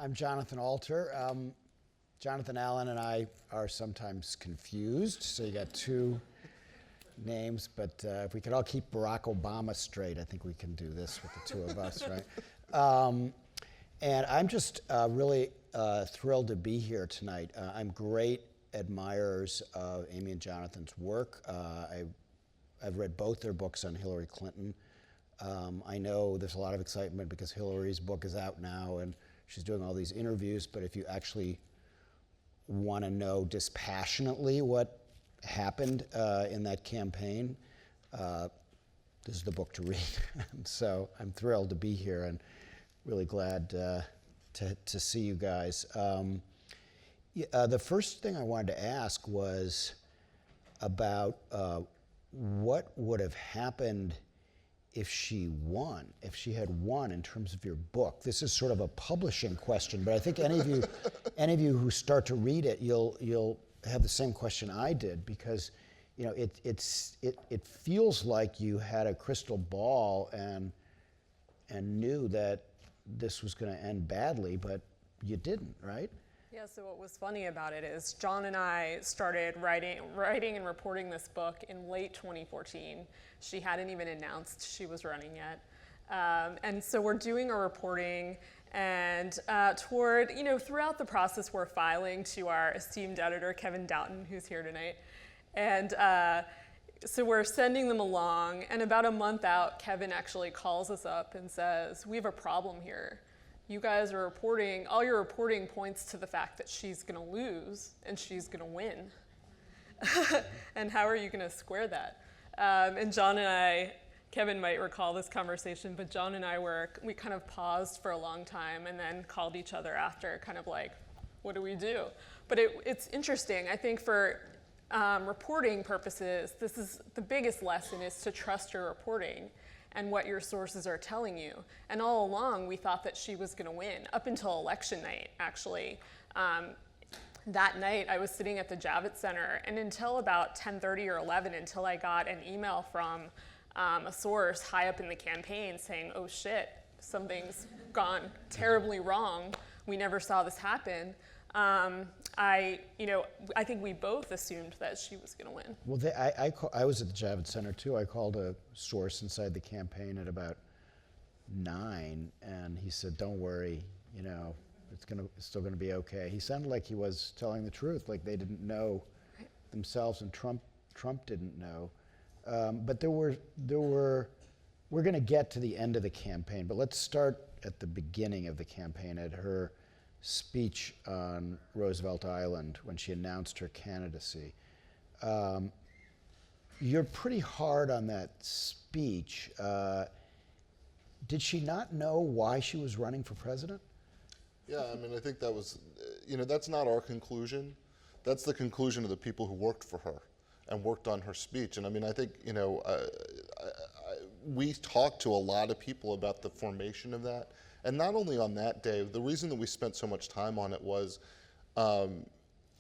I'm Jonathan Alter. Jonathan Allen and I are sometimes confused, so you got two names, but if we could all keep Barack Obama straight, I think we can do this with the two of us, right? And I'm just really thrilled to be here tonight. I'm great admirers of Amie and Jonathan's work. I've read both their books on Hillary Clinton. I know there's a lot of excitement because Hillary's book is out now and she's doing all these interviews, but if you actually want to know dispassionately what happened in that campaign, this is the book to read. So I'm thrilled to be here and really glad to see you guys. The first thing I wanted to ask was about what would have happened if she won, if she had won in terms of your book. This is sort of a publishing question, but I think any of you who start to read it, you'll have the same question I did, because you know it feels like you had a crystal ball and knew that this was going to end badly, but you didn't, right? Yeah, so what was funny about it is John and I started writing and reporting this book in late 2014. She hadn't even announced she was running yet. And so we're doing our reporting, and throughout the process, we're filing to our esteemed editor, Kevin Doughton, who's here tonight. And so we're sending them along, and about a month out, Kevin actually calls us up and says, "We have a problem here. You guys are reporting, all your reporting points to the fact that she's gonna lose and she's gonna win. And how are you gonna square that?" And John and I, Kevin might recall this conversation, but John and I we kind of paused for a long time and then called each other after, kind of like, what do we do? But it's interesting. I think for reporting purposes, this is the biggest lesson, is to trust your reporting and what your sources are telling you. And all along, we thought that she was gonna win, up until election night, actually. That night, I was sitting at the Javits Center, and until about 10:30 or 11, until I got an email from a source high up in the campaign saying, "Oh shit, something's gone terribly wrong. We never saw this happen." I think we both assumed that she was going to win. Well, I was at the Javits Center too. I called a source inside the campaign at about 9, and he said, "Don't worry, it's still gonna be okay." He sounded like he was telling the truth, like they didn't know themselves, and Trump didn't know. But we're gonna get to the end of the campaign, but let's start at the beginning of the campaign, at her speech on Roosevelt Island when she announced her candidacy. You're pretty hard on that speech. Did she not know why she was running for president? Yeah, I mean, I think that was, that's not our conclusion. That's the conclusion of the people who worked for her and worked on her speech. And I mean, I think, we talked to a lot of people about the formation of that. And not only on that day, the reason that we spent so much time on it was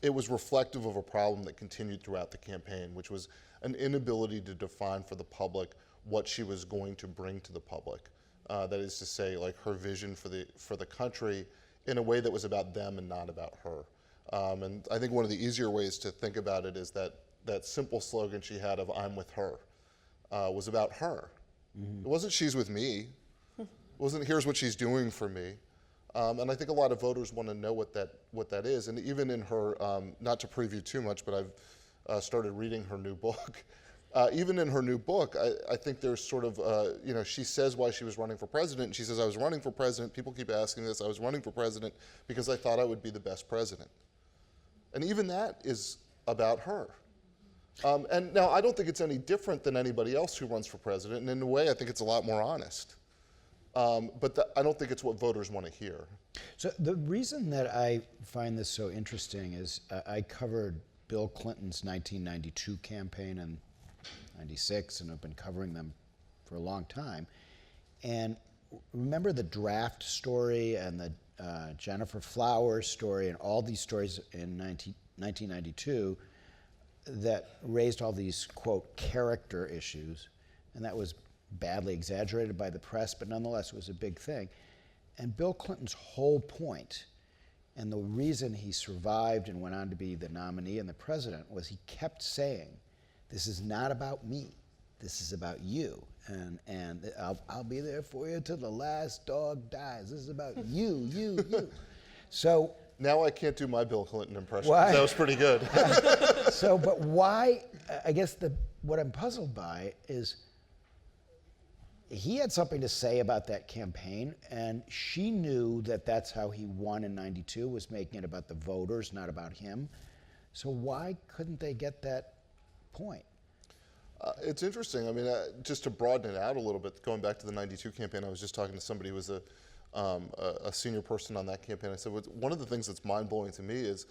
it was reflective of a problem that continued throughout the campaign, which was an inability to define for the public what she was going to bring to the public. That is to say, like, her vision for the country in a way that was about them and not about her. And I think one of the easier ways to think about it is that simple slogan she had of "I'm with her" was about her. Mm-hmm. It wasn't "she's with me." It wasn't "here's what she's doing for me." And I think a lot of voters want to know what that is. And even in her, not to preview too much, but I've started reading her new book. Even in her new book, I think there's sort of, she says why she was running for president. And she says, "I was running for president." People keep asking this. "I was running for president because I thought I would be the best president." And even that is about her. And now, I don't think it's any different than anybody else who runs for president. And in a way, I think it's a lot more honest. But I don't think it's what voters want to hear. So the reason that I find this so interesting is I covered Bill Clinton's 1992 campaign and 96, and I've been covering them for a long time. And remember the draft story and the Jennifer Flowers story and all these stories in 1992 that raised all these, quote, character issues, and that was badly exaggerated by the press, but nonetheless it was a big thing. And Bill Clinton's whole point, and the reason he survived and went on to be the nominee and the president, was he kept saying, this is not about me. This is about you. And I'll be there for you till the last dog dies. This is about you, you. So Now I can't do my Bill Clinton impression. Why? That was pretty good. but why, I guess what I'm puzzled by is he had something to say about that campaign, and she knew that that's how he won in '92, was making it about the voters, not about him. So why couldn't they get that point? It's interesting. I mean, just to broaden it out a little bit, going back to the '92 campaign, I was just talking to somebody who was a senior person on that campaign. I said, one of the things that's mind-blowing to me is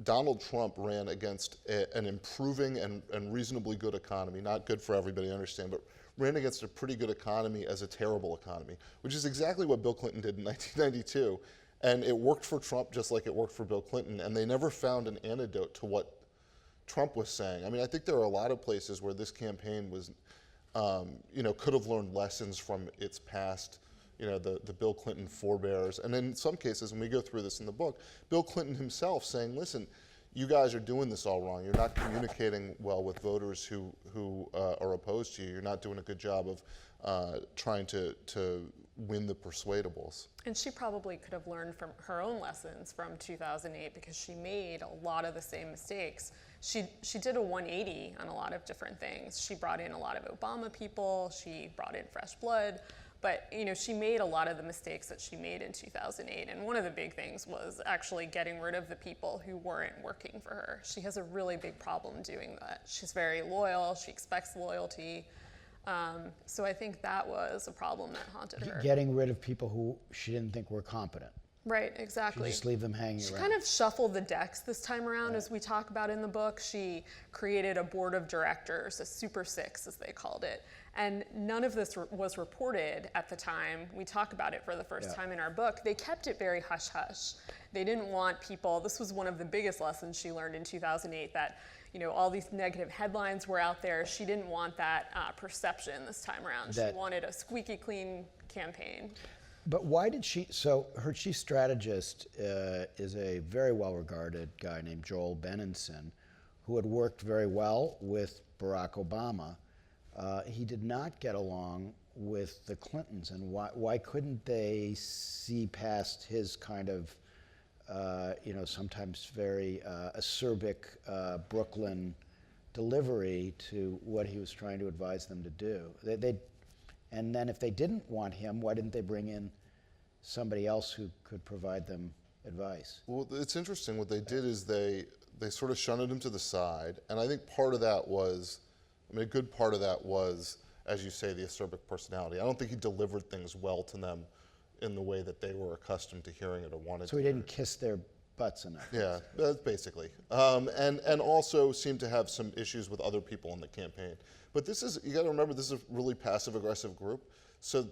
Donald Trump ran against an improving and reasonably good economy, not good for everybody, I understand, but ran against a pretty good economy as a terrible economy, which is exactly what Bill Clinton did in 1992. And it worked for Trump just like it worked for Bill Clinton, and they never found an antidote to what Trump was saying. I mean, I think there are a lot of places where this campaign was, could have learned lessons from its past, the Bill Clinton forebears. And in some cases, and we go through this in the book, Bill Clinton himself saying, listen, you guys are doing this all wrong. You're not communicating well with voters who are opposed to you. You're not doing a good job of trying to win the persuadables. And she probably could have learned from her own lessons from 2008 because she made a lot of the same mistakes. She did a 180 on a lot of different things. She brought in a lot of Obama people. She brought in fresh blood. But she made a lot of the mistakes that she made in 2008. And one of the big things was actually getting rid of the people who weren't working for her. She has a really big problem doing that. She's very loyal. She expects loyalty. So I think that was a problem that haunted her. Getting rid of people who she didn't think were competent. Right, exactly. She just leave them hanging She around. kind of shuffled the decks this time around, as we talk about in the book. She created a board of directors, a Super Six, as they called it. And none of this was reported at the time. We talk about it for the first time in our book. They kept it very hush-hush. They didn't want people, this was one of the biggest lessons she learned in 2008, that all these negative headlines were out there. She didn't want that perception this time around. She wanted a squeaky clean campaign. But why did she, so her chief strategist is a very well-regarded guy named Joel Benenson, who had worked very well with Barack Obama. He did not get along with the Clintons, and why couldn't they see past his kind of, sometimes very acerbic Brooklyn delivery to what he was trying to advise them to do? And then if they didn't want him, why didn't they bring in somebody else who could provide them advice? Well, it's interesting. What they did is they sort of shunted him to the side, and I think part of that was, a good part of that was, as you say, the acerbic personality. I don't think he delivered things well to them in the way that they were accustomed to hearing it or wanted to. So he didn't kiss their butts enough. Yeah, basically. And also seemed to have some issues with other people in the campaign. But you got to remember, this is a really passive-aggressive group. So,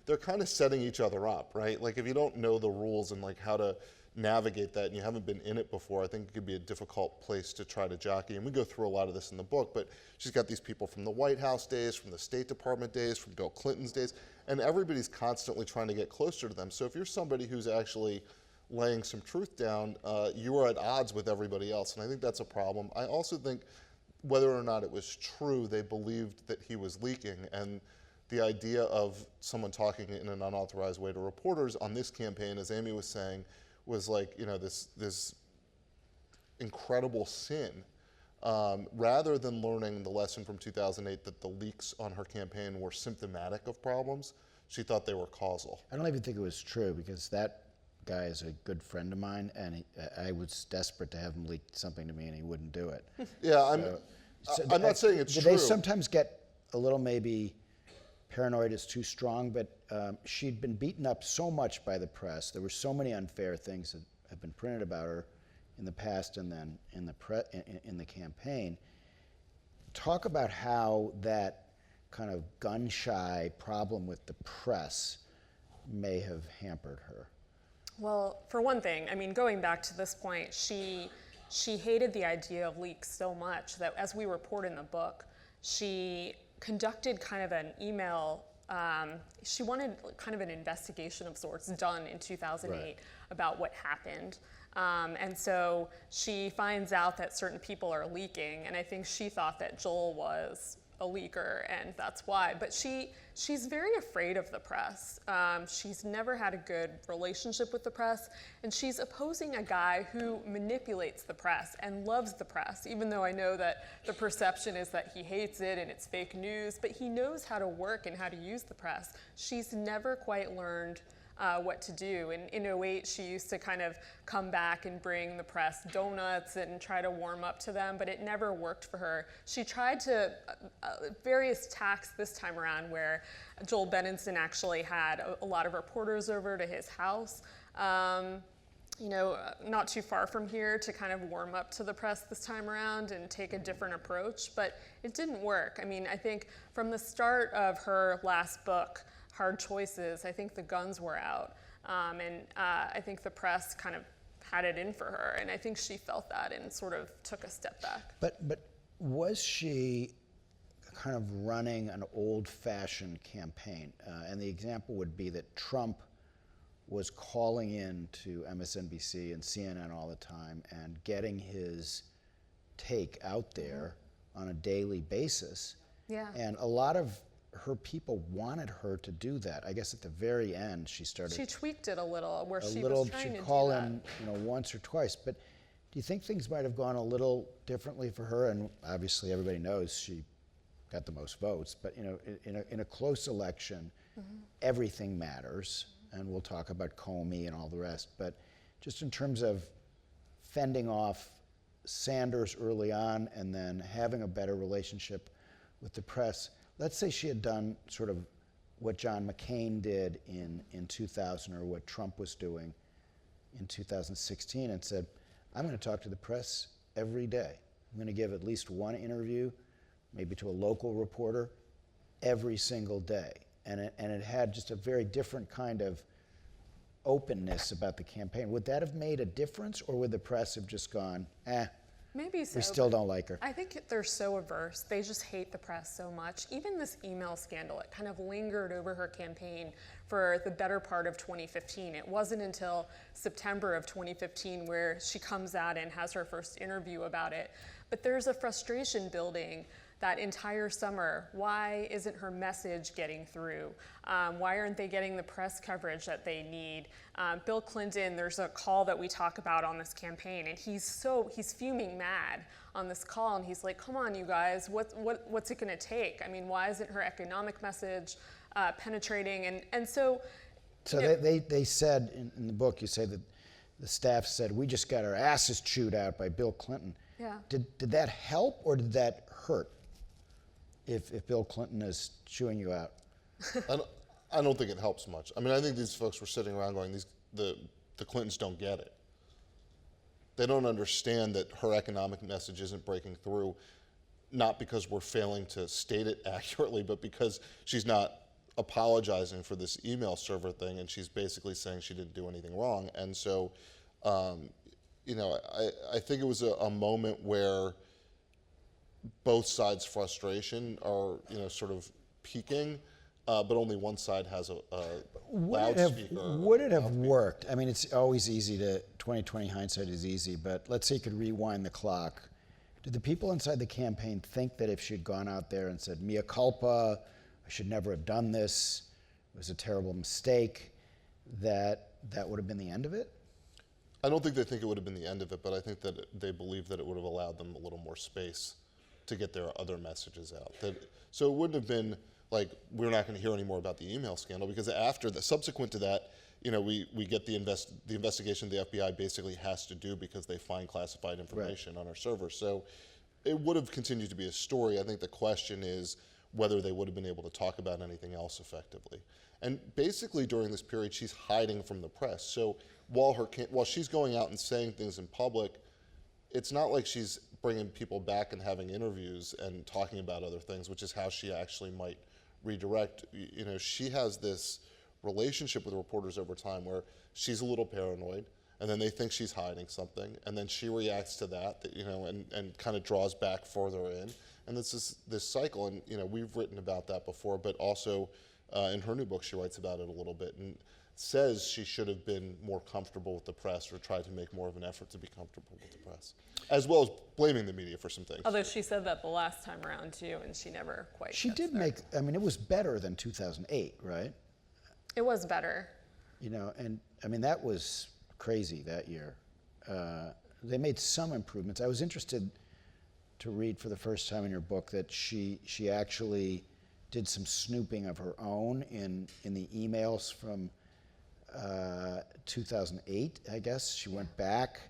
they're kind of setting each other up, right? Like, if you don't know the rules and how to navigate that and you haven't been in it before, I think it could be a difficult place to try to jockey. And we go through a lot of this in the book, but she's got these people from the White House days, from the State Department days, from Bill Clinton's days, and everybody's constantly trying to get closer to them. So if you're somebody who's actually laying some truth down, you are at odds with everybody else, and I think that's a problem. I also think whether or not it was true, they believed that he was leaking, and the idea of someone talking in an unauthorized way to reporters on this campaign, as Amie was saying, was like, this incredible sin. Rather than learning the lesson from 2008 that the leaks on her campaign were symptomatic of problems, she thought they were causal. I don't even think it was true, because that guy is a good friend of mine, and I was desperate to have him leak something to me, and he wouldn't do it. Yeah, I'm not saying it's true. They sometimes get a little maybe paranoid is too strong, but she'd been beaten up so much by the press. There were so many unfair things that have been printed about her in the past and then in the campaign. Talk about how that kind of gun-shy problem with the press may have hampered her. Well, for one thing, going back to this point, she hated the idea of leaks so much that, as we report in the book, she conducted kind of an email She wanted kind of an investigation of sorts done in 2008 Right. about what happened. And so she finds out that certain people are leaking, and I think she thought that Joel was a leaker, and that's why. But she's very afraid of the press. She's never had a good relationship with the press, and she's opposing a guy who manipulates the press and loves the press, even though I know that the perception is that he hates it and it's fake news, but he knows how to work and how to use the press. She's never quite learned what to do. And in '08, she used to kind of come back and bring the press donuts and try to warm up to them, but it never worked for her. She tried to various tacks this time around, where Joel Benenson actually had a lot of reporters over to his house, not too far from here, to kind of warm up to the press this time around and take a different approach, but it didn't work. I mean, I think from the start of her last book, Hard Choices, I think the guns were out, and I think the press kind of had it in for her, and I think she felt that and sort of took a step back. But was she kind of running an old-fashioned campaign? And the example would be that Trump was calling in to MSNBC and CNN all the time and getting his take out there on a daily basis. Yeah. And a lot of her people wanted her to do that. I guess at the very end, she started. She tweaked it a little, where she little, was trying to she'd do call that. in, once or twice. But do you think things might have gone a little differently for her? And obviously, everybody knows she got the most votes. But in a close election, everything matters. And we'll talk about Comey and all the rest. But just in terms of fending off Sanders early on and then having a better relationship with the press, let's say she had done sort of what John McCain did in 2000, or what Trump was doing in 2016, and said, I'm going to talk to the press every day. I'm going to give at least one interview, maybe to a local reporter, every single day. And it had just a very different kind of openness about the campaign. Would that have made a difference, or would the press have just gone, Maybe so. we still but don't like her? I think they're so averse. They just hate the press so much. Even this email scandal, it kind of lingered over her campaign for the better part of 2015. It wasn't until September of 2015 where she comes out and has her first interview about it. But there's a frustration building that entire summer. Why isn't her message getting through? Why aren't they getting the press coverage that they need? Bill Clinton, there's a call that we talk about on this campaign, and he's fuming mad on this call, and he's like, come on, you guys, what's it gonna take? I mean, why isn't her economic message penetrating? And so they said in the book, you say that the staff said, we just got our asses chewed out by Bill Clinton. Yeah. Did that help, or did that hurt, if Bill Clinton is chewing you out? I don't think it helps much. I mean, I think these folks were sitting around going, the Clintons don't get it. They don't understand that her economic message isn't breaking through, not because we're failing to state it accurately, but because she's not apologizing for this email server thing, and she's basically saying she didn't do anything wrong. And so, I think it was a moment where both sides' frustration are, sort of peaking, but only one side has a loudspeaker. Would it have worked? I mean, it's always easy to, 20/20 hindsight is easy, but let's say you could rewind the clock. Did the people inside the campaign think that if she'd gone out there and said, mea culpa, I should never have done this, it was a terrible mistake, that would have been the end of it? I don't think they think it would have been the end of it, but I think that they believe that it would have allowed them a little more space to get their other messages out. So it wouldn't have been like, we're not going to hear any more about the email scandal, because subsequent to that, we get the investigation the FBI basically has to do because they find classified information on our server. So it would have continued to be a story. I think the question is whether they would have been able to talk about anything else effectively. And basically during this period, she's hiding from the press. So while she's going out and saying things in public, it's not like she's bringing people back and having interviews and talking about other things, which is how she actually might redirect. She has this relationship with reporters over time where she's a little paranoid, and then they think she's hiding something, and then she reacts to that, and kind of draws back further in. And it's this cycle, and we've written about that before, but also In her new book, she writes about it a little bit and says she should have been more comfortable with the press or tried to make more of an effort to be comfortable with the press, as well as blaming the media for some things. Although she said that the last time around too, and she never quite. She gets did there. make, I mean, it was better than 2008, right? It was better. You know, and I mean, that was crazy that year. They made some improvements. I was interested to read for the first time in your book that she actually did some snooping of her own in the emails from 2008, I guess. She went back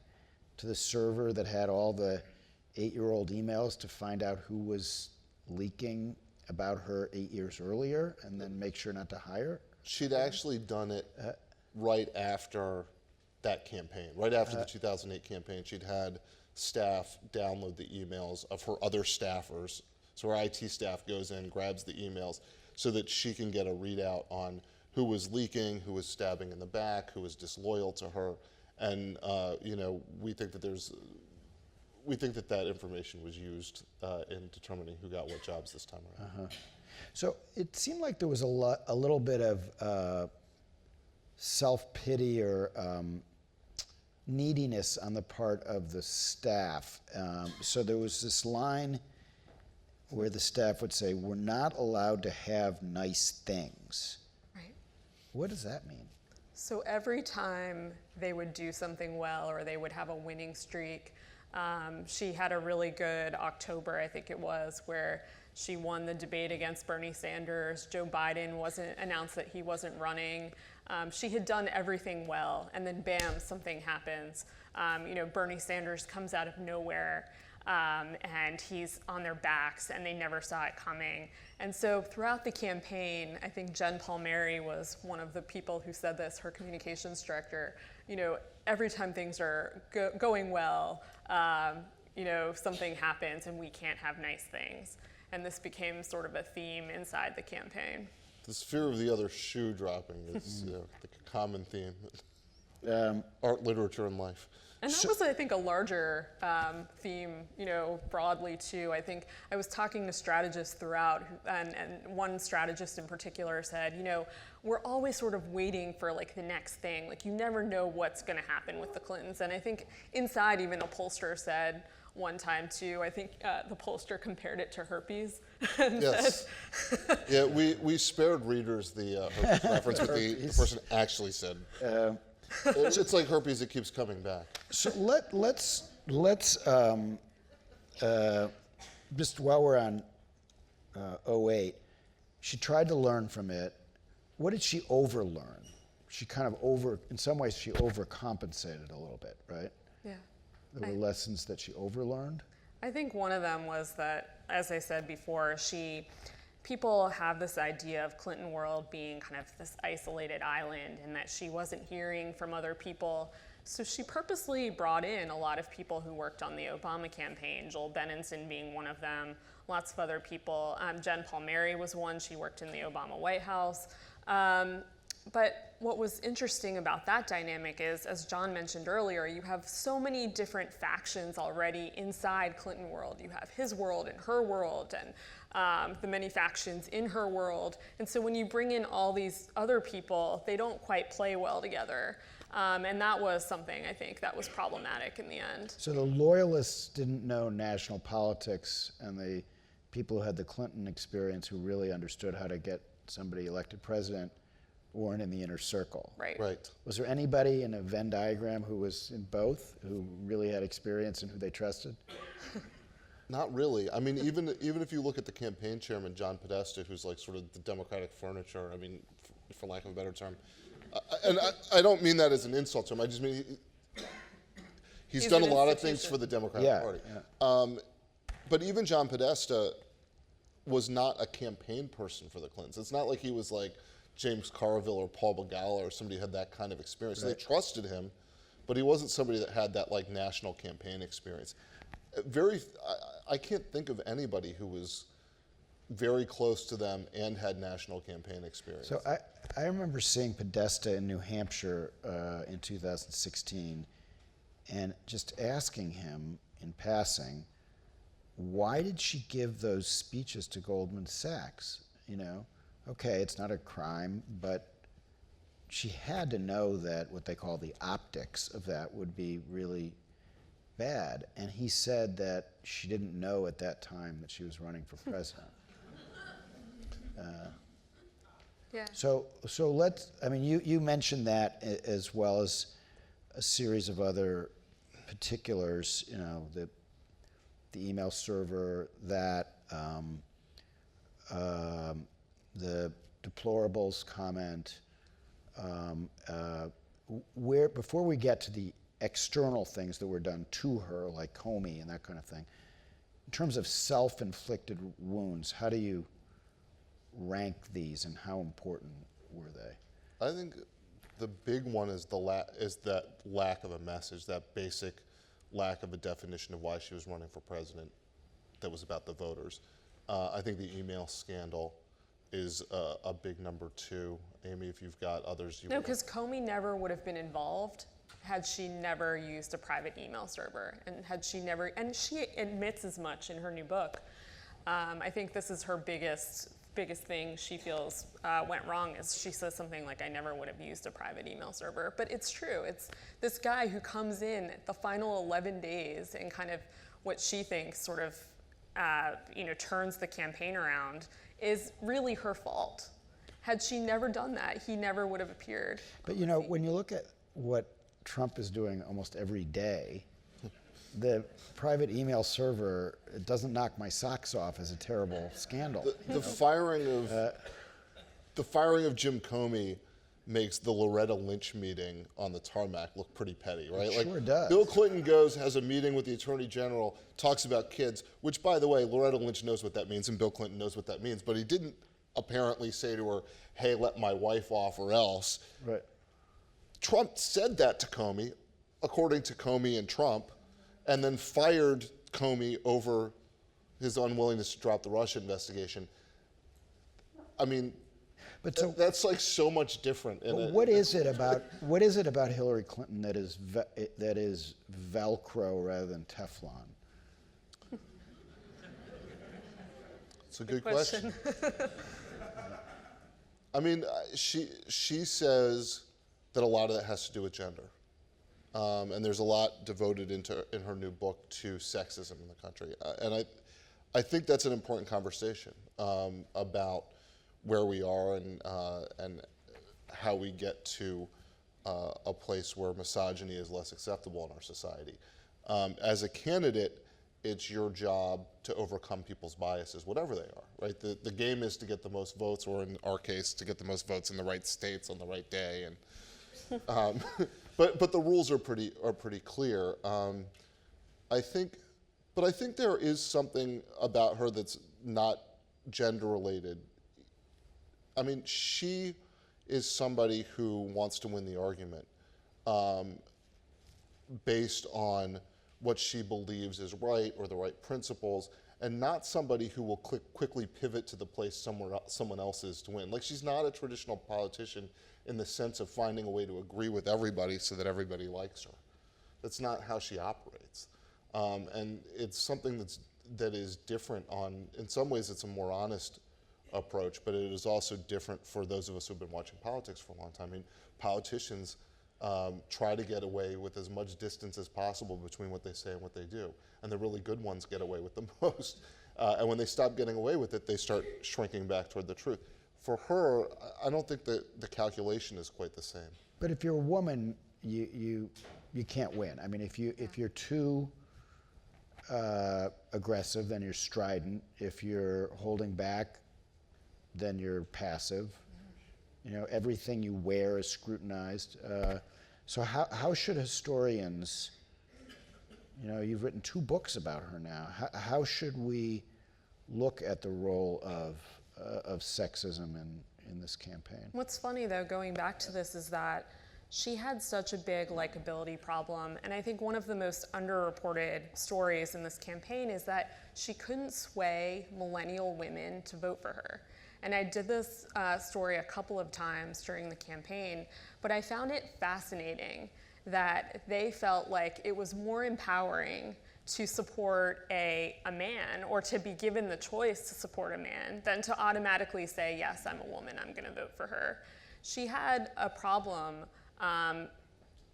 to the server that had all the 8-year-old emails to find out who was leaking about her 8 years earlier and then make sure not to hire. She'd actually done it right after that campaign, right after the 2008 campaign. She'd had staff download the emails of her other staffers. So her IT staff goes in, grabs the emails so that she can get a readout on who was leaking, who was stabbing in the back, who was disloyal to her. And we think that that information was used in determining who got what jobs this time around. So it seemed like there was a little bit of self-pity or neediness on the part of the staff. So there was this line where the staff would say, "We're not allowed to have nice things." Right. What does that mean? So every time they would do something well or they would have a winning streak, she had a really good October, I think it was, where she won the debate against Bernie Sanders. Joe Biden announced that he wasn't running. She had done everything well, and then bam, something happens. Bernie Sanders comes out of nowhere, and he's on their backs, and they never saw it coming. And so throughout the campaign, I think Jen Palmieri was one of the people who said this, her communications director. Every time things are going well, something happens, and we can't have nice things. And this became sort of a theme inside the campaign. This fear of the other shoe dropping is the common theme. Art, literature, and life. And that was, I think, a larger theme, broadly too. I think I was talking to strategists throughout, and one strategist in particular said, we're always sort of waiting for like the next thing. Like you never know what's going to happen with the Clintons. And I think inside, even a pollster said one time too, I think the pollster compared it to herpes. And yes. Yeah, we spared readers the herpes reference, but the person actually said. It's like herpes that keeps coming back. So let's just while we're on 08, she tried to learn from it. What did she overlearn? She kind of in some ways she overcompensated a little bit, right? Yeah. There were lessons that she overlearned. I think one of them was that, as I said before, people have this idea of Clinton world being kind of this isolated island and that she wasn't hearing from other people. So she purposely brought in a lot of people who worked on the Obama campaign, Joel Benenson being one of them, lots of other people. Jen Palmieri was one, she worked in the Obama White House. But what was interesting about that dynamic is, as John mentioned earlier, you have so many different factions already inside Clinton world. You have his world and her world and the many factions in her world. And so when you bring in all these other people, they don't quite play well together. And that was something, I think, that was problematic in the end. So the loyalists didn't know national politics, and the people who had the Clinton experience, who really understood how to get somebody elected president, weren't in the inner circle. Right. Right. Was there anybody in a Venn diagram who was in both, who really had experience and who they trusted? Not really. I mean, even if you look at the campaign chairman, John Podesta, who's like sort of the Democratic furniture, I mean, for lack of a better term. And I don't mean that as an insult to him. I just mean he's done a lot of things for the Democratic Party. Yeah. But even John Podesta was not a campaign person for the Clintons. It's not like he was like James Carville or Paul Begala or somebody who had that kind of experience. Right. They trusted him, but he wasn't somebody that had that like national campaign experience. I can't think of anybody who was very close to them and had national campaign experience. So I remember seeing Podesta in New Hampshire in 2016 and just asking him in passing, why did she give those speeches to Goldman Sachs? okay, it's not a crime, but she had to know that what they call the optics of that would be really bad. And he said that she didn't know at that time that she was running for president. Yeah. So let's, I mean, you mentioned that as well as a series of other particulars, you know, the email server, that the deplorables comment, where, before we get to the external things that were done to her, like Comey and that kind of thing, in terms of self-inflicted wounds, how do you rank these and how important were they? I think the big one is that lack of a message, that basic lack of a definition of why she was running for president that was about the voters. I think the email scandal is a big number two. Amy, if you've got others you No, want. because Comey never would have been involved had she never used a private email server, and had she never, and she admits as much in her new book. I think this is her biggest thing she feels went wrong, is she says something like, I never would have used a private email server. But it's true. It's this guy who comes in the final 11 days and kind of what she thinks sort of turns the campaign around is really her fault. Had she never done that, he never would have appeared. But you know, when you look at what Trump is doing almost every day, the private email server, it doesn't knock my socks off as a terrible scandal. The firing of Jim Comey makes the Loretta Lynch meeting on the tarmac look pretty petty, right? It sure does. Bill Clinton goes, has a meeting with the Attorney General, talks about kids, which, by the way, Loretta Lynch knows what that means and Bill Clinton knows what that means, but he didn't apparently say to her, hey, let my wife off or else. Right. Trump said that to Comey, according to Comey and Trump, and then fired Comey over his unwillingness to drop the Russia investigation. I mean, But so, that's like so much different. but what is it about Hillary Clinton that is Velcro rather than Teflon? It's a good question. I mean, she says that a lot of that has to do with gender. And there's a lot devoted in her new book to sexism in the country. And I think that's an important conversation about where we are and how we get to a place where misogyny is less acceptable in our society. As a candidate, it's your job to overcome people's biases, whatever they are, right? The game is to get the most votes, or in our case, to get the most votes in the right states on the right day. And but the rules are pretty clear. I think there is something about her that's not gender related. I mean, she is somebody who wants to win the argument based on what she believes is right or the right principles, and not somebody who will quickly pivot to the place someone else is to win. Like, she's not a traditional politician in the sense of finding a way to agree with everybody so that everybody likes her. That's not how she operates. And it's something that is different in some ways it's a more honest approach, but it is also different for those of us who've been watching politics for a long time. I mean, politicians try to get away with as much distance as possible between what they say and what they do. And the really good ones get away with the most. And when they stop getting away with it, they start shrinking back toward the truth. For her, I don't think that the calculation is quite the same. But if you're a woman, you can't win. I mean, if you're too aggressive, then you're strident. If you're holding back, then you're passive. You know, everything you wear is scrutinized. So how should historians, you know, you've written 2 books about her now. How should we look at the role of sexism in this campaign? What's funny, though, going back to this, is that she had such a big likability problem. And I think one of the most underreported stories in this campaign is that she couldn't sway millennial women to vote for her. And I did this story a couple of times during the campaign, but I found it fascinating that they felt like it was more empowering to support a man, or to be given the choice to support a man, than to automatically say, yes, I'm a woman, I'm gonna vote for her. She had a problem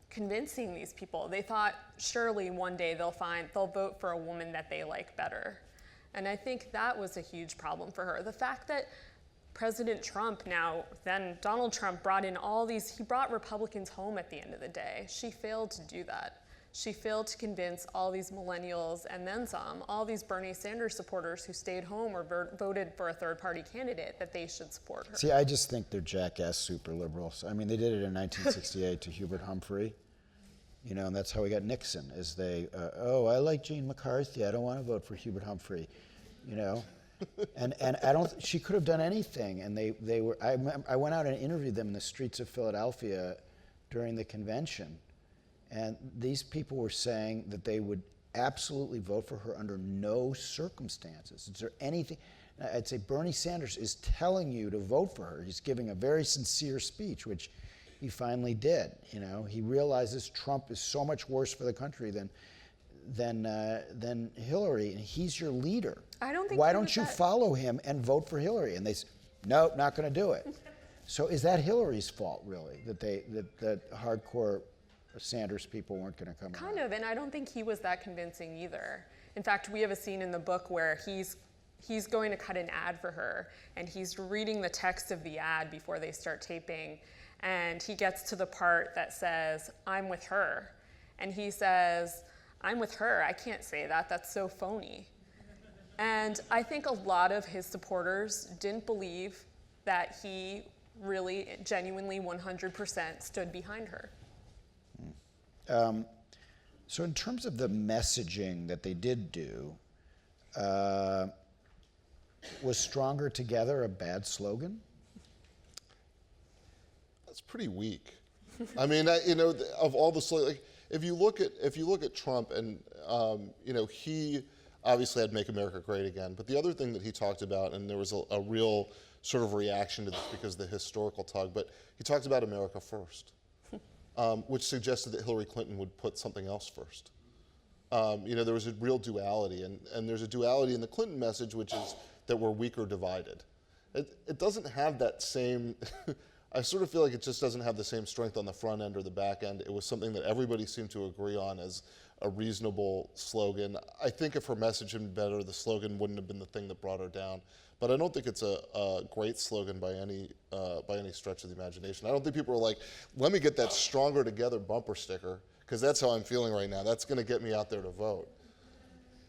convincing these people. They thought surely one day they'll vote for a woman that they like better. And I think that was a huge problem for her. The fact that President Trump, then Donald Trump, he brought Republicans home at the end of the day. She failed to do that. She failed to convince all these millennials, and then some, all these Bernie Sanders supporters who stayed home or voted for a third-party candidate, that they should support her. See, I just think they're jackass super liberals. I mean, they did it in 1968 to Hubert Humphrey, and that's how we got Nixon, is they, I like Gene McCarthy, I don't want to vote for Hubert Humphrey, And she could have done anything, and I went out and interviewed them in the streets of Philadelphia during the convention, and these people were saying that they would absolutely vote for her under no circumstances. Is there anything? I'd say Bernie Sanders is telling you to vote for her. He's giving a very sincere speech, which he finally did. He realizes Trump is so much worse for the country than Hillary, and he's your leader. I don't think. Why don't you follow him and vote for Hillary? And they say, no, not going to do it. So is that Hillary's fault, really, that hardcore Sanders people weren't going to come? Kind of, and I don't think he was that convincing either. In fact, we have a scene in the book where he's going to cut an ad for her, and he's reading the text of the ad before they start taping, and he gets to the part that says, "I'm with her," and he says, "I'm with her, I can't say that, that's so phony." And I think a lot of his supporters didn't believe that he really, genuinely, 100% stood behind her. So in terms of the messaging that they did do, was Stronger Together a bad slogan? That's pretty weak. I mean, of all the slogans, if you look at Trump, and he obviously had "Make America Great Again," but the other thing that he talked about, and there was a real sort of reaction to this because of the historical tug, but he talked about America first, which suggested that Hillary Clinton would put something else first. There was a real duality, and there's a duality in the Clinton message, which is that we're weak or divided. It doesn't have that same. I sort of feel like it just doesn't have the same strength on the front end or the back end. It was something that everybody seemed to agree on as a reasonable slogan. I think if her message had been better, the slogan wouldn't have been the thing that brought her down. But I don't think it's a great slogan by any stretch of the imagination. I don't think people are like, let me get that "Stronger Together" bumper sticker, because that's how I'm feeling right now. That's going to get me out there to vote.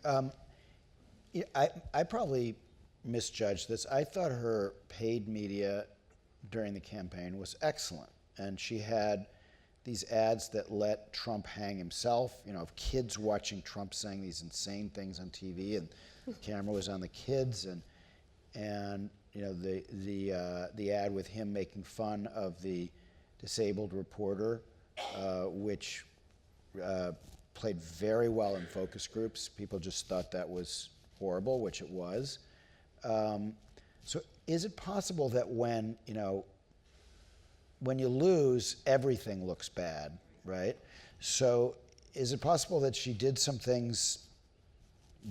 I probably misjudged this. I thought her paid media during the campaign was excellent, and she had these ads that let Trump hang himself, of kids watching Trump saying these insane things on TV, and the camera was on the kids, and the ad with him making fun of the disabled reporter, which played very well in focus groups. People just thought that was horrible, which it was. So is it possible that when you lose, everything looks bad, right? So is it possible that she did some things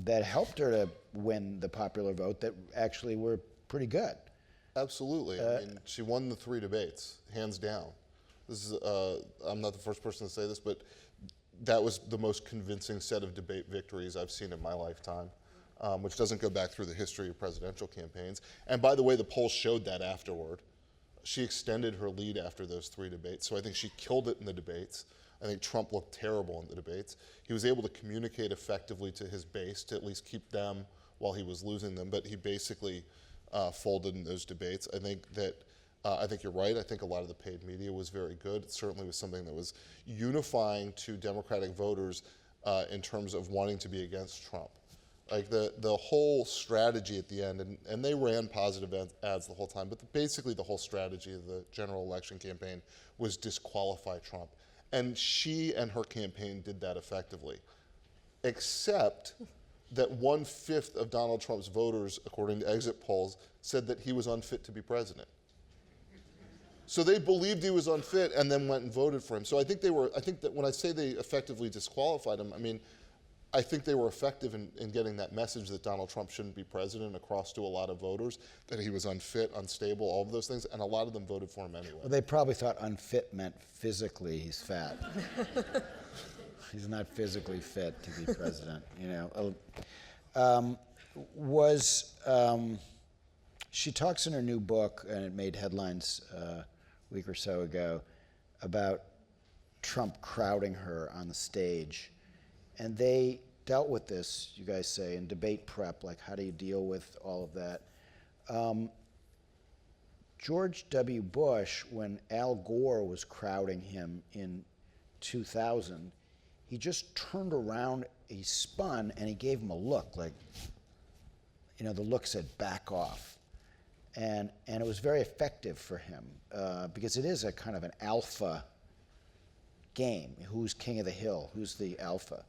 that helped her to win the popular vote that actually were pretty good? Absolutely. I mean, she won the 3 debates, hands down. This is I'm not the first person to say this, but that was the most convincing set of debate victories I've seen in my lifetime. Which doesn't go back through the history of presidential campaigns. And by the way, the polls showed that afterward. She extended her lead after those 3 debates, so I think she killed it in the debates. I think Trump looked terrible in the debates. He was able to communicate effectively to his base to at least keep them while he was losing them, but he basically folded in those debates. I think you're right. I think a lot of the paid media was very good. It certainly was something that was unifying to Democratic voters in terms of wanting to be against Trump. Like the whole strategy at the end, and they ran positive ads the whole time, but basically the whole strategy of the general election campaign was disqualify Trump. And she and her campaign did that effectively, except that 1/5 of Donald Trump's voters, according to exit polls, said that he was unfit to be president. So they believed he was unfit and then went and voted for him. So I think that when I say they effectively disqualified him, I mean, I think they were effective in getting that message that Donald Trump shouldn't be president across to a lot of voters, that he was unfit, unstable, all of those things, and a lot of them voted for him anyway. Well, they probably thought unfit meant physically he's fat. He's not physically fit to be president, you know. She talks in her new book, and it made headlines a week or so ago, about Trump crowding her on the stage. And they dealt with this, you guys say, in debate prep, like how do you deal with all of that? George W. Bush, when Al Gore was crowding him in 2000, he just turned around, he spun, and he gave him a look, like, you know, the look said, back off. And it was very effective for him, because it is a kind of an alpha game. Who's king of the hill? Who's the alpha?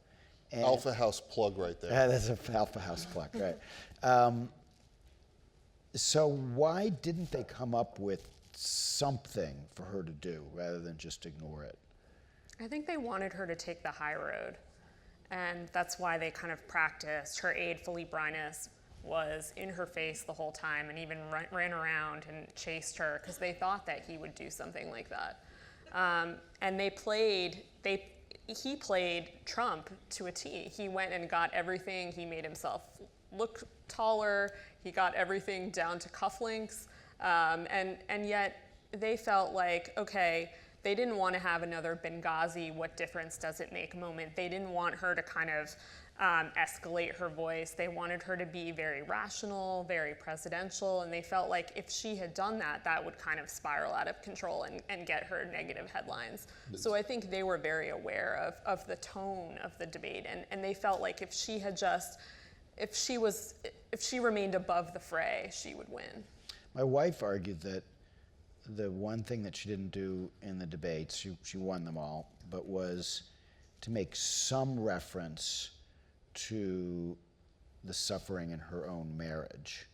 And Alpha House plug right there. that's an Alpha House plug, right? So why didn't they come up with something for her to do rather than just ignore it? I think they wanted her to take the high road, and that's why they kind of practiced. Her aide, Philippe Reines, was in her face the whole time and even ran around and chased her because they thought that he would do something like that. And he played Trump to a T. He went and got everything. He made himself look taller. He got everything down to cufflinks. And yet they felt like, okay, they didn't want to have another Benghazi, what difference does it make moment. They didn't want her to kind of escalate her voice. They wanted her to be very rational, very presidential, and they felt like if she had done that, that would kind of spiral out of control and get her negative headlines. So I think they were very aware of the tone of the debate, and they felt like if she remained above the fray, she would win. My wife argued that the one thing that she didn't do in the debates, she won them all, but was to make some reference to the suffering in her own marriage,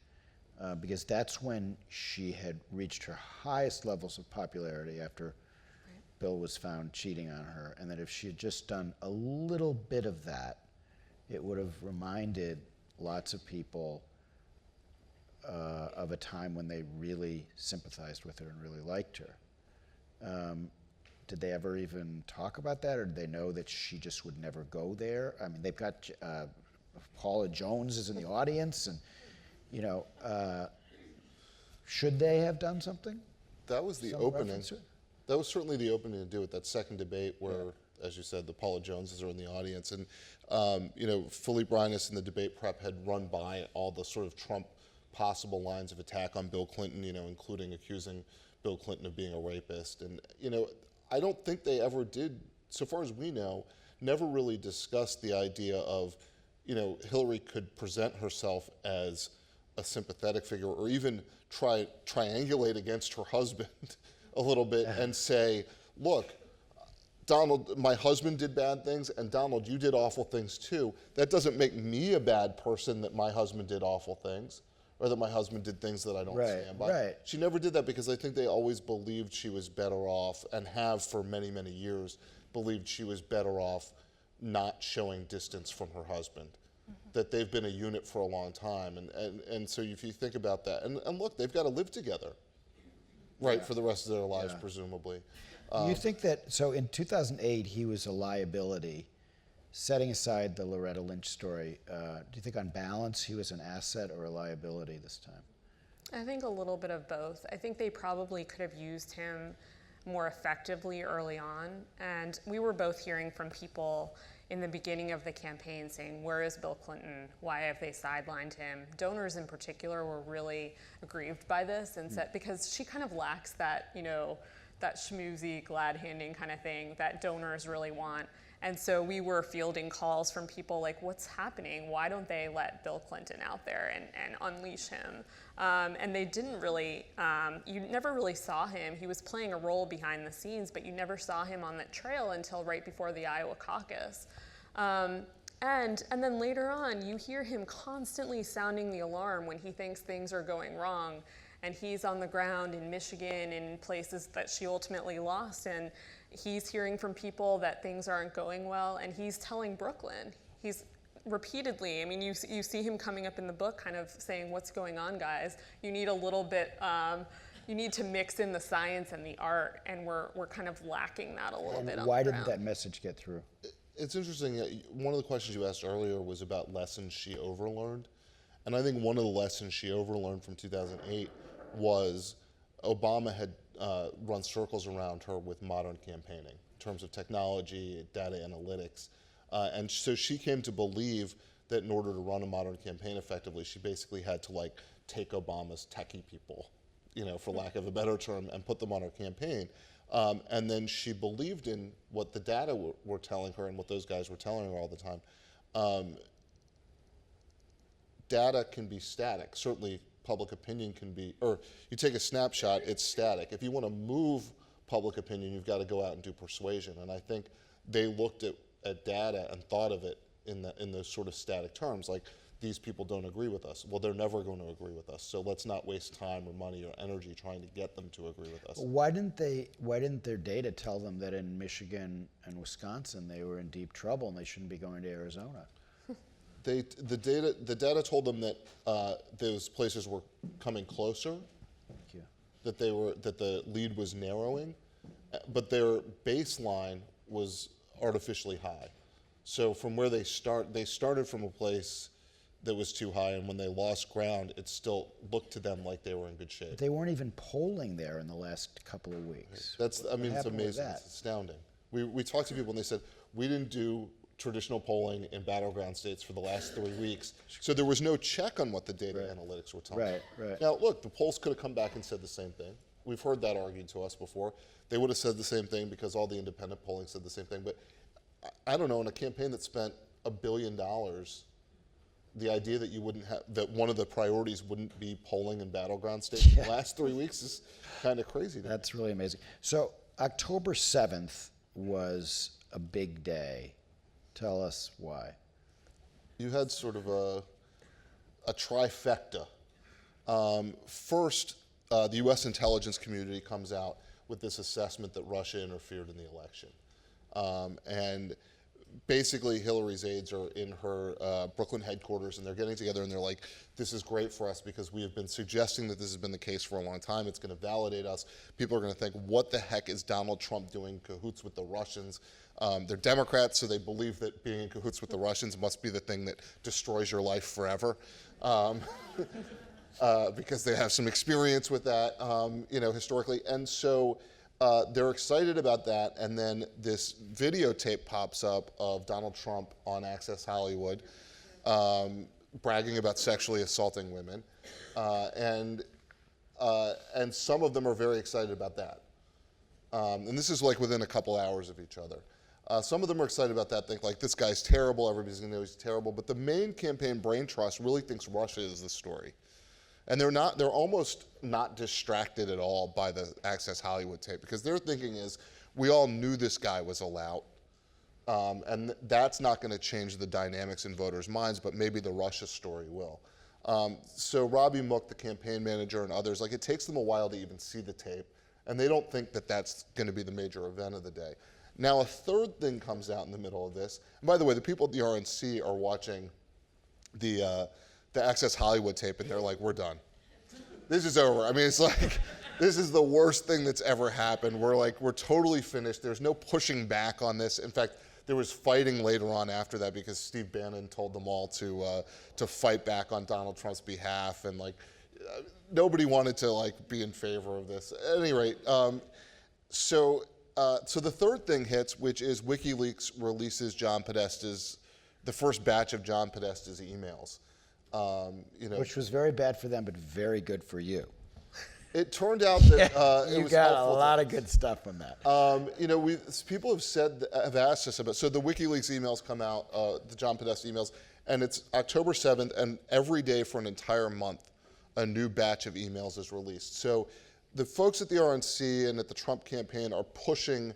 because that's when she had reached her highest levels of popularity after Bill was found cheating on her, and that if she had just done a little bit of that, it would have reminded lots of people of a time when they really sympathized with her and really liked her. Did they ever even talk about that, or did they know that she just would never go there? I mean, they've got Paula Jones is in the audience, and you know, should they have done something? That was the Some opening. reference to it? That was certainly the opening to do it. That second debate where, as you said, the Paula Joneses are in the audience, and you know, Philippe Reines in the debate prep had run by all the sort of Trump possible lines of attack on Bill Clinton, you know, including accusing Bill Clinton of being a rapist. And, you know, I don't think they ever did, so far as we know, never really discussed the idea of, you know, Hillary could present herself as a sympathetic figure or even triangulate against her husband a little bit and say, look, Donald, my husband did bad things, and Donald, you did awful things too. That doesn't make me a bad person that my husband did awful things, or that my husband did things that I don't stand by. Right. She never did that because I think they always believed she was better off, and have for many, many years, believed she was better off not showing distance from her husband. That they've been a unit for a long time. And so if you think about that, and look, they've got to live together, right, for the rest of their lives, presumably. You think that, so in 2008, he was a liability. Setting aside the Loretta Lynch story, do you think on balance he was an asset or a liability this time? I think a little bit of both. I think they probably could have used him more effectively early on. And we were both hearing from people in the beginning of the campaign saying, where is Bill Clinton? Why have they sidelined him? Donors in particular were really aggrieved by this and said, because she kind of lacks that, you know, that schmoozy, glad-handing kind of thing that donors really want. And so we were fielding calls from people like, what's happening? Why don't they let Bill Clinton out there and unleash him? And they didn't really, you never really saw him. He was playing a role behind the scenes, but you never saw him on the trail until right before the Iowa caucus. And then later on, you hear him constantly sounding the alarm when he thinks things are going wrong. And he's on the ground in Michigan, in places that she ultimately lost, and he's hearing from people that things aren't going well, and he's telling Brooklyn. He's repeatedly. I mean, you see him coming up in the book kind of saying, what's going on, guys? You need a little bit, you need to mix in the science and the art, and we're kind of lacking that a little bit on Why the didn't ground. that message get through? It's interesting. One of the questions you asked earlier was about lessons she overlearned. And I think one of the lessons she overlearned from 2008 was Obama had run circles around her with modern campaigning in terms of technology, data analytics. And so she came to believe that in order to run a modern campaign effectively, she basically had to like take Obama's techie people, for lack of a better term, and put them on her campaign. And then she believed in what the data were telling her and what those guys were telling her all the time. Data can be static. Certainly public opinion can be, or you take a snapshot, it's static. If you want to move public opinion, you've got to go out and do persuasion. And I think they looked at data and thought of it in those sort of static terms, like these people don't agree with us. Well, they're never going to agree with us. So let's not waste time or money or energy trying to get them to agree with us. Why didn't their data tell them that in Michigan and Wisconsin they were in deep trouble and they shouldn't be going to Arizona? The data told them that those places were coming closer, Thank you. that the lead was narrowing, but their baseline was artificially high. So from where they started from a place that was too high, and when they lost ground, it still looked to them like they were in good shape. They weren't even polling there in the last couple of weeks. It's happened with amazing. that? It's astounding. We talked to people and they said, we didn't do traditional polling in battleground states for the last 3 weeks. So there was no check on what the data analytics were telling us. Right. Now, look, the polls could have come back and said the same thing. We've heard that argued to us before. They would have said the same thing because all the independent polling said the same thing. But I don't know, in a campaign that spent $1 billion, the idea that you wouldn't have, that one of the priorities wouldn't be polling in battleground states in the last 3 weeks is kind of crazy to me. That's really amazing. So October 7th was a big day. Tell us why. You had sort of a trifecta. First, the U.S. intelligence community comes out with this assessment that Russia interfered in the election. And basically, Hillary's aides are in her Brooklyn headquarters, and they're getting together, and they're like, this is great for us because we have been suggesting that this has been the case for a long time. It's going to validate us. People are going to think, what the heck is Donald Trump doing in cahoots with the Russians? They're Democrats, so they believe that being in cahoots with the Russians must be the thing that destroys your life forever. Because they have some experience with that, historically. And so they're excited about that. And then this videotape pops up of Donald Trump on Access Hollywood, bragging about sexually assaulting women. And some of them are very excited about that. And this is like within a couple hours of each other. Some of them are excited about that, think like, this guy's terrible, everybody's gonna know he's terrible. But the main campaign brain trust really thinks Russia is the story. And they're almost not distracted at all by the Access Hollywood tape, because their thinking is, we all knew this guy was a lout, and that's not gonna change the dynamics in voters' minds, but maybe the Russia story will. So Robbie Mook, the campaign manager, and others, like, it takes them a while to even see the tape, and they don't think that that's gonna be the major event of the day. Now, a third thing comes out in the middle of this. And by the way, the people at the RNC are watching the Access Hollywood tape, and they're like, we're done. This is over. I mean, it's like, this is the worst thing that's ever happened. We're totally finished. There's no pushing back on this. In fact, there was fighting later on after that because Steve Bannon told them all to fight back on Donald Trump's behalf, and nobody wanted to be in favor of this. At any rate, so the third thing hits, which is WikiLeaks releases the first batch of John Podesta's emails. Which was very bad for them, but very good for you. It turned out that it You was got a helpful lot of good stuff from that. people have asked us about. So the WikiLeaks emails come out, the John Podesta emails, and it's October 7th, and every day for an entire month, a new batch of emails is released. So the folks at the RNC and at the Trump campaign are pushing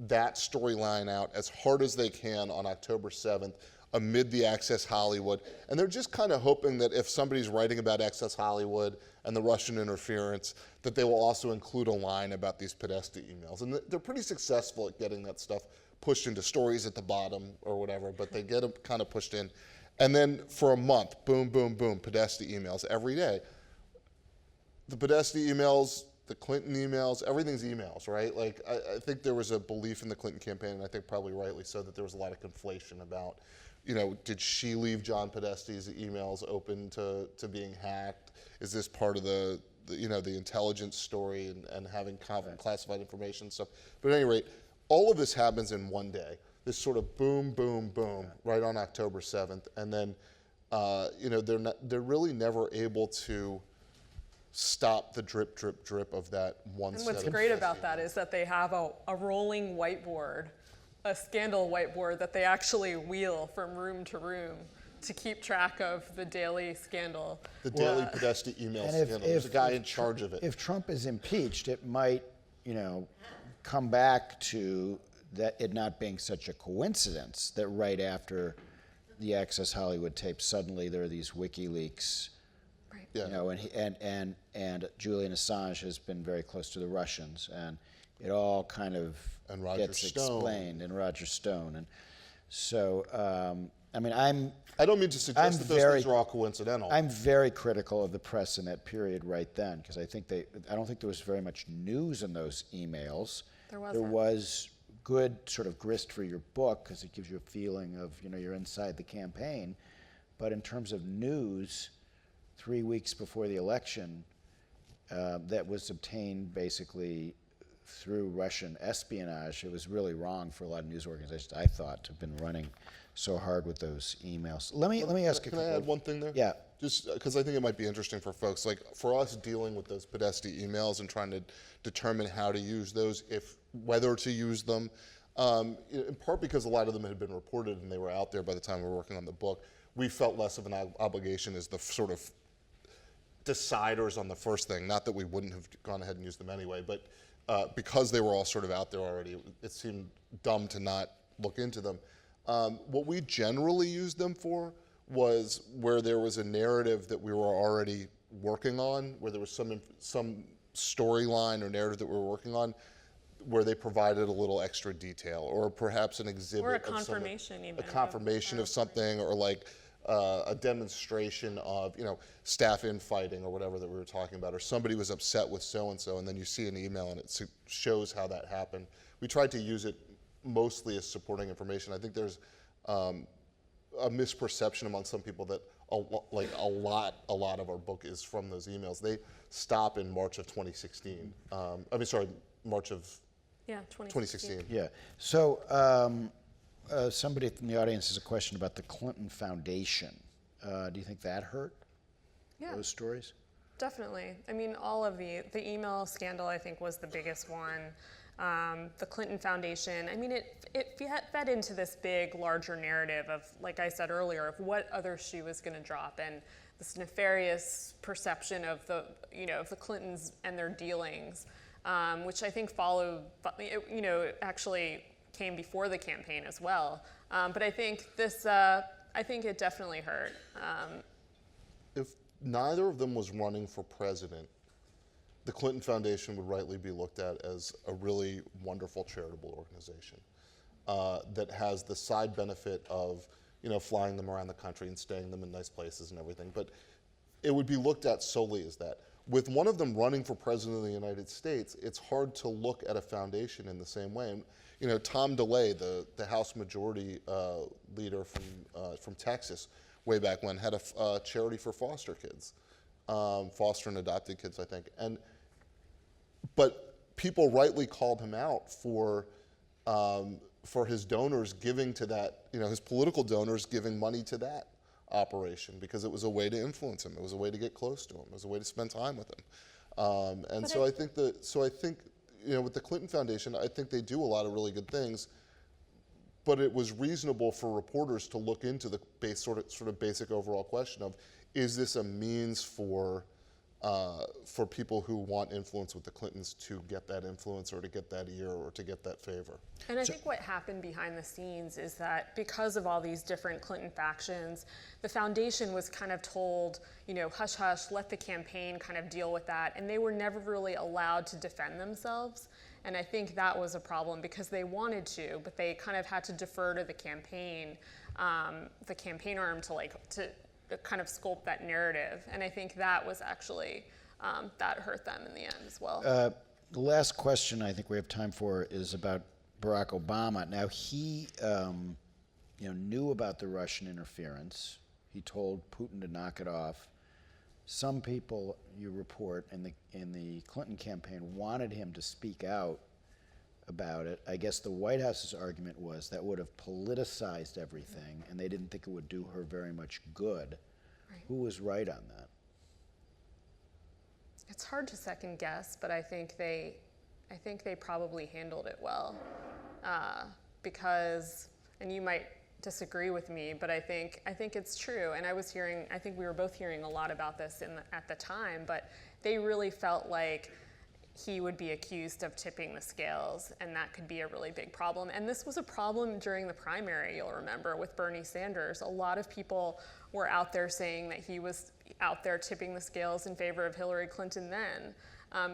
that storyline out as hard as they can on October 7th amid the Access Hollywood. And they're just kind of hoping that if somebody's writing about Access Hollywood and the Russian interference, that they will also include a line about these Podesta emails. And they're pretty successful at getting that stuff pushed into stories at the bottom or whatever, but they get them kind of pushed in. And then for a month, boom, boom, boom, Podesta emails every day. The Podesta emails, the Clinton emails, everything's emails, right? Like, I think there was a belief in the Clinton campaign, and I think probably rightly so, that there was a lot of conflation about, did she leave John Podesta's emails open to being hacked? Is this part of the intelligence story and having classified information stuff? But at any rate, all of this happens in one day. This sort of boom, boom, boom, right on October 7th, and then, they're really never able to stop the drip, drip, drip of that one. And what's great about that is that they have a rolling whiteboard, a scandal whiteboard that they actually wheel from room to room to keep track of the daily scandal. The daily Podesta email scandal. There's a guy in charge of it. If Trump is impeached, it might, come back to that it not being such a coincidence that right after the Access Hollywood tape, suddenly there are these WikiLeaks. Right. Yeah. And Julian Assange has been very close to the Russians, and it all kind of gets explained. And Roger Stone, and so I don't mean to suggest that those things are all coincidental. I'm very critical of the press in that period right then, because I don't think there was very much news in those emails. There wasn't. There was good sort of grist for your book because it gives you a feeling of you're inside the campaign, but in terms of news, 3 weeks before the election, that was obtained basically through Russian espionage. It was really wrong for a lot of news organizations, I thought, to have been running so hard with those emails. Let me ask you. Can I add one thing there? Yeah. Just because I think it might be interesting for folks, like for us dealing with those Podesta emails and trying to determine how to use those, whether to use them, in part because a lot of them had been reported and they were out there by the time we were working on the book. We felt less of an obligation as the sort of deciders on the first thing. Not that we wouldn't have gone ahead and used them anyway, but because they were all sort of out there already, it seemed dumb to not look into them. What we generally used them for was where there was a narrative that we were already working on, where there was some storyline or narrative that we were working on, where they provided a little extra detail, or perhaps an exhibit, Or a confirmation even. a confirmation of something, or like a demonstration of staff infighting or whatever that we were talking about, or somebody was upset with so and so, and then you see an email and it shows how that happened. We tried to use it mostly as supporting information. I think there's a misperception among some people that a lot of our book is from those emails. They stop in March of 2016. March of 2016. Yeah. So somebody from the audience has a question about the Clinton Foundation. Do you think that hurt? Yeah. Those stories? Definitely. I mean, all of the email scandal, I think, was the biggest one. The Clinton Foundation, I mean, it fed into this big, larger narrative of, like I said earlier, of what other shoe was going to drop, and this nefarious perception of the Clintons and their dealings, which I think followed, actually came before the campaign as well. But I think I think it definitely hurt. If neither of them was running for president, the Clinton Foundation would rightly be looked at as a really wonderful charitable organization that has the side benefit of flying them around the country and staying them in nice places and everything. But it would be looked at solely as that. With one of them running for president of the United States, it's hard to look at a foundation in the same way. And, Tom DeLay, the House Majority Leader from Texas, way back when, had a charity for foster kids, foster and adopted kids, I think. But people rightly called him out for his donors giving to that, his political donors giving money to that operation, because it was a way to influence him. It was a way to get close to him. It was a way to spend time with him. I think with the Clinton Foundation, I think they do a lot of really good things. But it was reasonable for reporters to look into the sort of basic overall question of, is this a means for people who want influence with the Clintons to get that influence, or to get that ear, or to get that favor? And I think what happened behind the scenes is that because of all these different Clinton factions, the foundation was kind of told, hush hush, let the campaign kind of deal with that, and they were never really allowed to defend themselves. And I think that was a problem because they wanted to, but they kind of had to defer to the campaign arm to kind of sculpt that narrative. And I think that was actually, that hurt them in the end as well. The last question I think we have time for is about Barack Obama. Now, he knew about the Russian interference. He told Putin to knock it off. Some people, you report, in the Clinton campaign wanted him to speak out about it. I guess the White House's argument was that would have politicized everything, and they didn't think it would do her very much good. Right. Who was right on that? It's hard to second guess, but I think they probably handled it well, because, and you might disagree with me, but I think it's true. And I think we were both hearing a lot about this at the time, but they really felt like he would be accused of tipping the scales, and that could be a really big problem. And this was a problem during the primary, you'll remember, with Bernie Sanders. A lot of people were out there saying that he was out there tipping the scales in favor of Hillary Clinton then.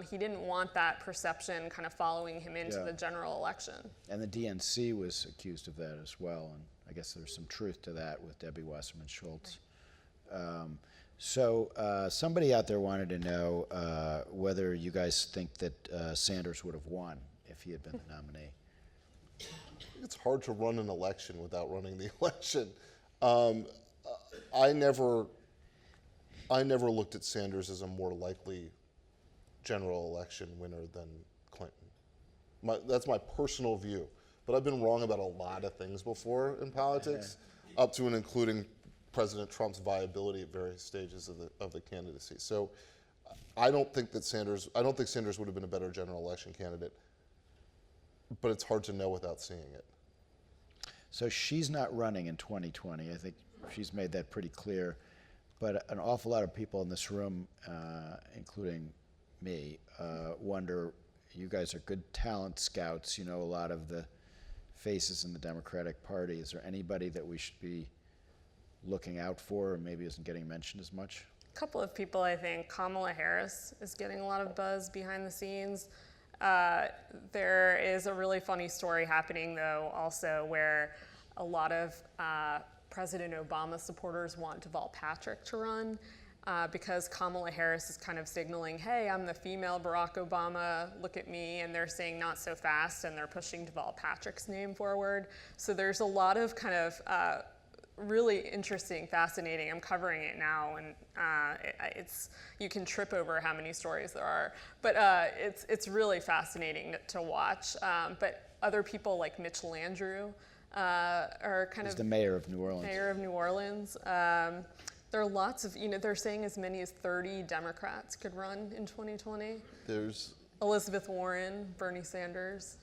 He didn't want that perception kind of following him into the general election. And the DNC was accused of that as well, and I guess there's some truth to that with Debbie Wasserman Schultz. Right. So somebody out there wanted to know whether you guys think that Sanders would have won if he had been the nominee. It's hard to run an election without running the election. I never looked at Sanders as a more likely general election winner than Clinton. That's my personal view. But I've been wrong about a lot of things before in politics, up to and including President Trump's viability at various stages of the candidacy. So I don't think Sanders would have been a better general election candidate, but it's hard to know without seeing it. So she's not running in 2020. I think she's made that pretty clear. But an awful lot of people in this room, including me, wonder, you guys are good talent scouts. You know a lot of the faces in the Democratic Party. Is there anybody that we should be looking out for or maybe isn't getting mentioned as much? A couple of people, I think. Kamala Harris is getting a lot of buzz behind the scenes. There is a really funny story happening, though, also, where a lot of President Obama supporters want Deval Patrick to run because Kamala Harris is kind of signaling, hey, I'm the female Barack Obama, look at me, and they're saying not so fast, and they're pushing Deval Patrick's name forward. So there's a lot of kind of really interesting, fascinating. I'm covering it now, and you can trip over how many stories there are. But it's really fascinating to watch. But other people like Mitch Landrieu are kind of the mayor of New Orleans. Mayor of New Orleans. There are lots of, they're saying as many as 30 Democrats could run in 2020. There's Elizabeth Warren, Bernie Sanders,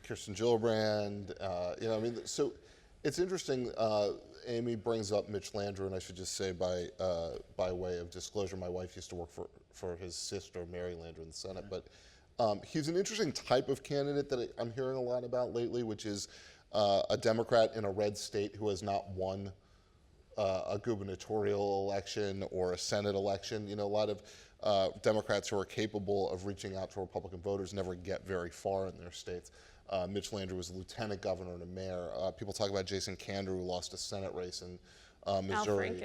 Kirsten Gillibrand. So it's interesting. Amy brings up Mitch Landrieu, and I should just say by way of disclosure, my wife used to work for his sister, Mary Landrieu, in the Senate. But he's an interesting type of candidate that I'm hearing a lot about lately, which is a Democrat in a red state who has not won a gubernatorial election or a Senate election. A lot of Democrats who are capable of reaching out to Republican voters never get very far in their states. Mitch Landrieu was a lieutenant governor and a mayor. People talk about Jason Kander, who lost a Senate race in Missouri.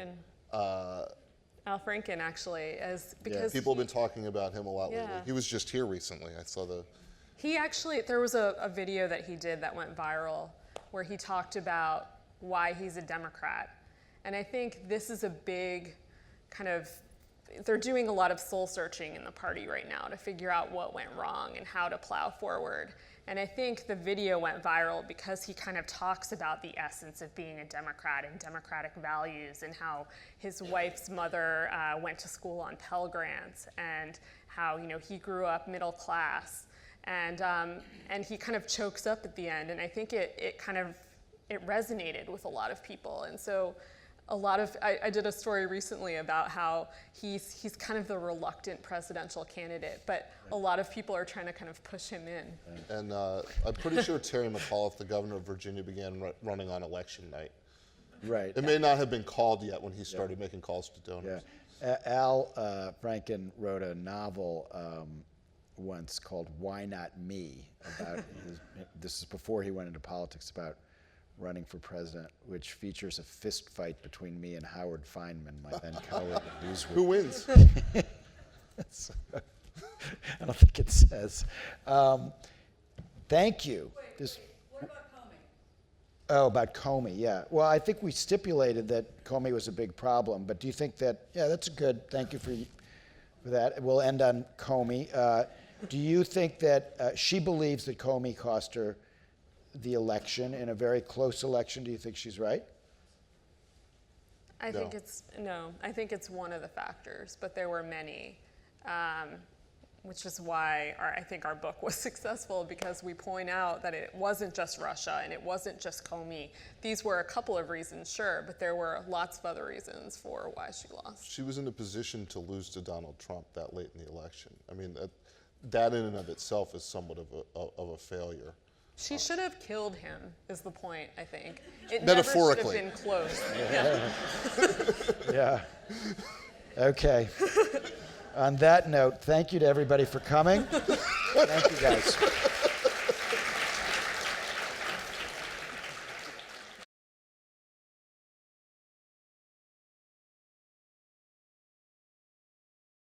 Al Franken, actually, because people have been talking about him a lot lately. He was just here recently. I saw there was a video that he did that went viral where he talked about why he's a Democrat. And I think this is a big kind of, they're doing a lot of soul searching in the party right now to figure out what went wrong and how to plow forward. And I think the video went viral because he kind of talks about the essence of being a Democrat and democratic values, and how his wife's mother went to school on Pell Grants, and how he grew up middle class, and he kind of chokes up at the end. And I think it resonated with a lot of people. And so I did a story recently about how he's kind of the reluctant presidential candidate, but a lot of people are trying to kind of push him in. And I'm pretty sure Terry McAuliffe, the governor of Virginia, began running on election night. Right. It may not have been called yet when he started making calls to donors. Yeah. Al Franken wrote a novel once called "Why Not Me?" about this is before he went into politics, about running for president, which features a fist fight between me and Howard Feynman, my then colleague at Newsweek. Who wins? I don't think it says. Thank you. Wait, what about Comey? Oh, about Comey, yeah. Well, I think we stipulated that Comey was a big problem, but do you think that, yeah, that's good. Thank you for that. We'll end on Comey. Do you think that she believes that Comey cost her the election in a very close election? Do you think she's right? I think it's one of the factors, but there were many, which is why I think our book was successful, because we point out that it wasn't just Russia and it wasn't just Comey. These were a couple of reasons, sure, but there were lots of other reasons for why she lost. She was in a position to lose to Donald Trump that late in the election. I mean, that in and of itself is somewhat of a failure. She should have killed him, is the point, I think. It Metaphorically. never should have been close. Yeah. Okay. On that note, thank you to everybody for coming. Thank you, guys.